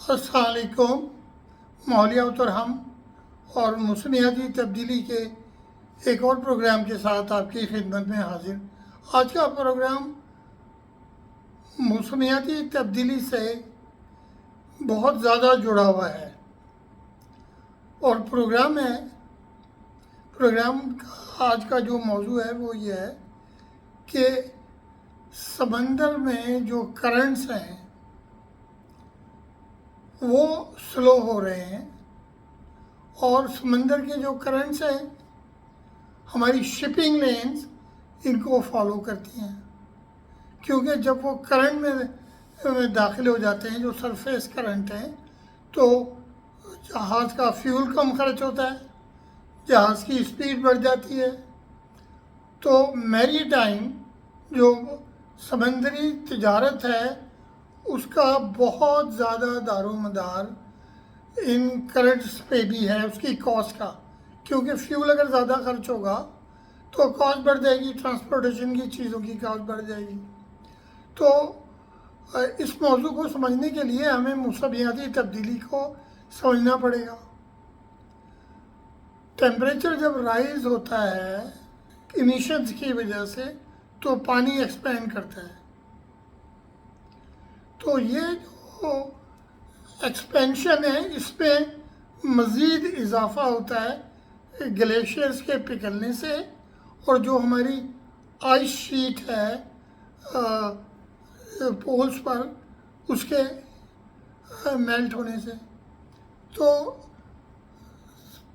अस्सलाम वालेकुम। माहौलियात और हम और मौसमियाती तब्दीली के एक और प्रोग्राम के साथ आपकी खिदमत में हाजिर। आज का प्रोग्राम मौसमियाती तब्दीली से बहुत ज़्यादा जुड़ा हुआ है और प्रोग्राम का आज का जो मौजू है वो ये है कि समंदर में जो करंट्स हैं वो स्लो हो रहे हैं और समंदर के जो करंट्स हैं हमारी शिपिंग लेन्स इनको फॉलो करती हैं, क्योंकि जब वो करंट में दाखिल हो जाते हैं, जो सरफेस करंट हैं, तो जहाज़ का फ्यूल कम खर्च होता है, जहाज़ की स्पीड बढ़ जाती है। तो मैरी टाइम जो समंदरी तिजारत है उसका बहुत ज़्यादा दारोमदार इन करंट्स पे भी है, उसकी कॉस्ट का, क्योंकि फ्यूल अगर ज़्यादा खर्च होगा तो कॉस्ट बढ़ जाएगी, ट्रांसपोर्टेशन की चीज़ों की कॉस्ट बढ़ जाएगी। तो इस मौजू को समझने के लिए हमें मौसमियाती तब्दीली को समझना पड़ेगा। टेम्परेचर जब राइज होता है इमिशंस की वजह से तो पानी एक्सपैंड करता है, तो ये जो एक्सपेंशन है इसमें मज़ीद इजाफा होता है ग्लेशियर्स के पिघलने से और जो हमारी आइस शीट है पोल्स पर उसके मेल्ट होने से, तो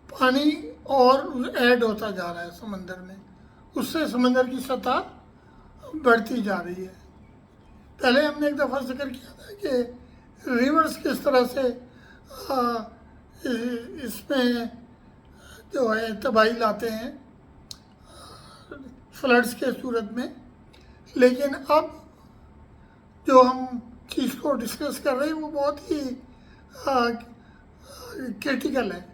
पानी और ऐड होता जा रहा है समंदर में, उससे समंदर की सतह बढ़ती जा रही है। पहले हमने एक दफ़ा जिक्र किया था कि रिवर्स किस तरह से इसमें जो है तबाही लाते हैं फ्लड्स के सूरत में, लेकिन अब जो हम चीज़ को डिस्कस कर रहे हैं वो बहुत ही क्रिटिकल है।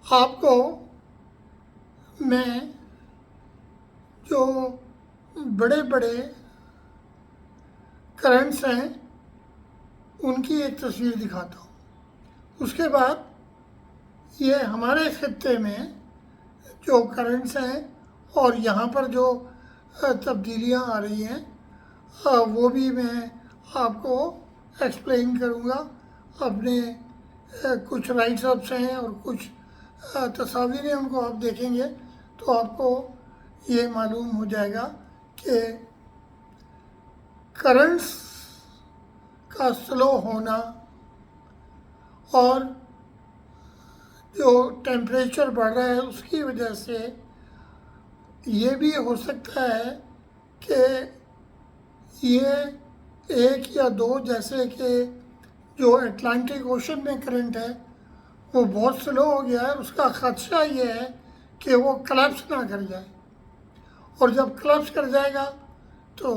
आपको मैं जो बड़े बड़े करंट्स हैं उनकी एक तस्वीर दिखाता हूँ, उसके बाद ये हमारे खित्ते में जो करंट्स हैं और यहाँ पर जो तब्दीलियाँ आ रही हैं वो भी मैं आपको एक्सप्लेन करूँगा। अपने कुछ राइट्स अप्स हैं और कुछ तस्वीरें, उनको आप देखेंगे तो आपको ये मालूम हो जाएगा कि करंट्स का स्लो होना और जो टेम्परेचर बढ़ रहा है उसकी वजह से ये भी हो सकता है कि ये एक या दो, जैसे कि जो अटलांटिक ओशन में करंट है वो बहुत स्लो हो गया है, उसका खदशा ये है कि वो कोलैप्स ना कर जाए, और जब कोलैप्स कर जाएगा तो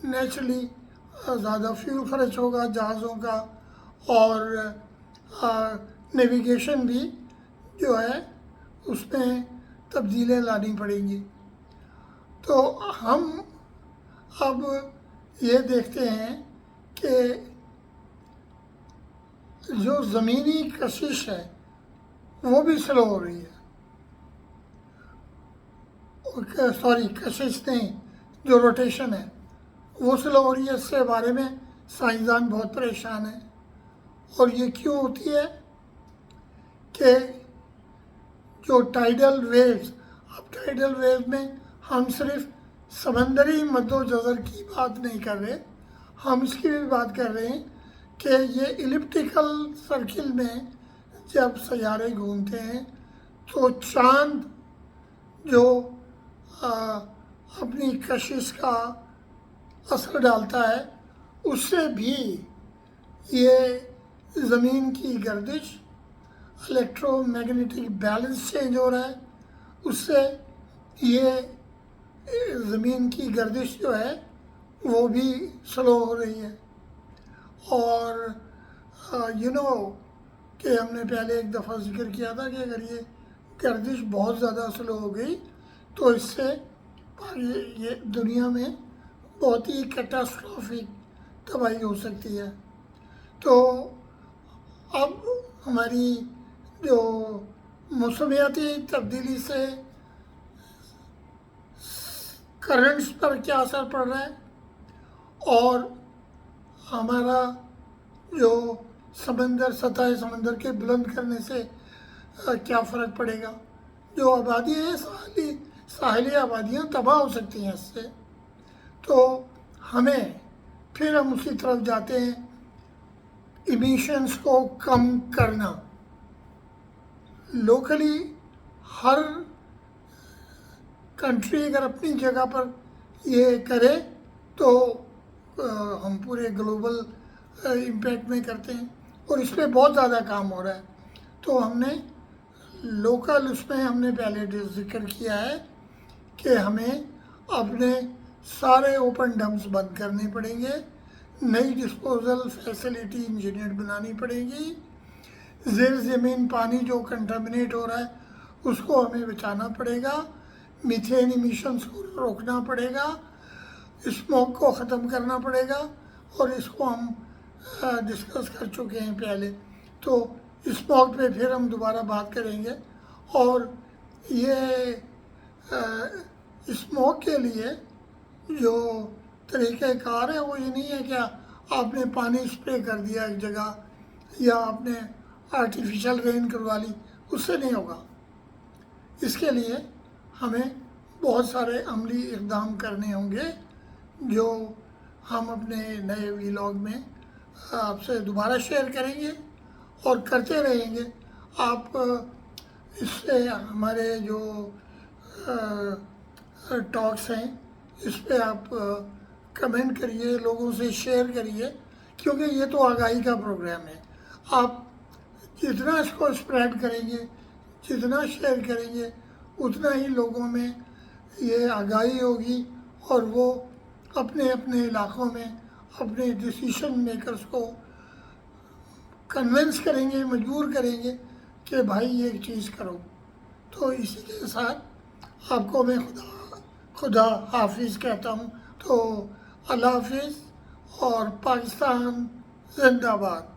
नेचुरली ज़्यादा फ्यूल खर्च होगा जहाज़ों का और नेविगेशन भी जो है उसमें तब्दीलियाँ लानी पड़ेंगी। तो हम अब ये देखते हैं कि जो ज़मीनी कशिश है वो भी स्लो हो रही है, सॉरी कशिश नहीं, जो रोटेशन है वो स्लो हो रही है। इसके बारे में साइंसदान बहुत परेशान हैं, और ये क्यों होती है कि जो टाइडल वेव्स, अब टाइडल वेव में हम सिर्फ समंदरी मद्दोजज़र की बात नहीं कर रहे, हम इसकी भी बात कर रहे हैं कि ये इलिप्टिकल सर्किल में जब सैयारे घूमते हैं तो चांद जो अपनी कशिश का असर डालता है उससे भी ये ज़मीन की गर्दिश, इलेक्ट्रोमैग्नेटिक बैलेंस चेंज हो रहा है, उससे ये ज़मीन की गर्दिश जो है वो भी स्लो हो रही है। और कि हमने पहले एक दफ़ा जिक्र किया था कि अगर ये गर्दिश बहुत ज़्यादा स्लो हो गई तो इससे ये दुनिया में बहुत ही कैटास्ट्रॉफिक तबाही हो सकती है। तो अब हमारी जो मौसमियाती तब्दीली से करंट्स पर क्या असर पड़ रहा है और हमारा जो सतह समंदर के बुलंद करने से क्या फ़र्क पड़ेगा। जो आबादियाँ हैं साहली आबादियाँ तबाह हो सकती हैं इससे। तो फिर हम उसी तरफ जाते हैं, इमिशंस को कम करना। लोकली हर कंट्री अगर अपनी जगह पर ये करे तो हम पूरे ग्लोबल इम्पैक्ट में करते हैं और इस पर बहुत ज़्यादा काम हो रहा है। तो हमने लोकल उसमें हमने पहले जिक्र किया है कि हमें अपने सारे ओपन डम्प्स बंद करने पड़ेंगे, नई डिस्पोजल फैसिलिटी इंजीनियर बनानी पड़ेगी, ज़ेर ज़मीन पानी जो कंटामिनेट हो रहा है उसको हमें बचाना पड़ेगा, मीथेन इमिशंस को रोकना पड़ेगा, स्मोक को ख़त्म करना पड़ेगा और इसको हम डिस्कस कर चुके हैं पहले। तो स्मोक पे फिर हम दोबारा बात करेंगे। और ये स्मोक के लिए जो तरीक़ाकार है वो ये नहीं है कि आपने पानी स्प्रे कर दिया एक जगह या आपने आर्टिफिशियल रेन करवा ली, उससे नहीं होगा। इसके लिए हमें बहुत सारे अमली इक़दाम करने होंगे जो हम अपने नए व्लॉग में आपसे दोबारा शेयर करेंगे और करते रहेंगे। आप इससे हमारे जो टॉक्स हैं इस पर आप कमेंट करिए, लोगों से शेयर करिए, क्योंकि ये तो आगाही का प्रोग्राम है। आप जितना इसको स्प्रेड करेंगे, जितना शेयर करेंगे, उतना ही लोगों में ये आगाही होगी और वो अपने अपने इलाक़ों में अपने डिसीशन मेकर्स को कन्विंस करेंगे, मजबूर करेंगे कि भाई ये चीज़ करो। तो इसी के साथ आपको मैं खुदा हाफिज़ कहता हूँ। तो अल्लाह हाफिज़ और पाकिस्तान जिंदाबाद।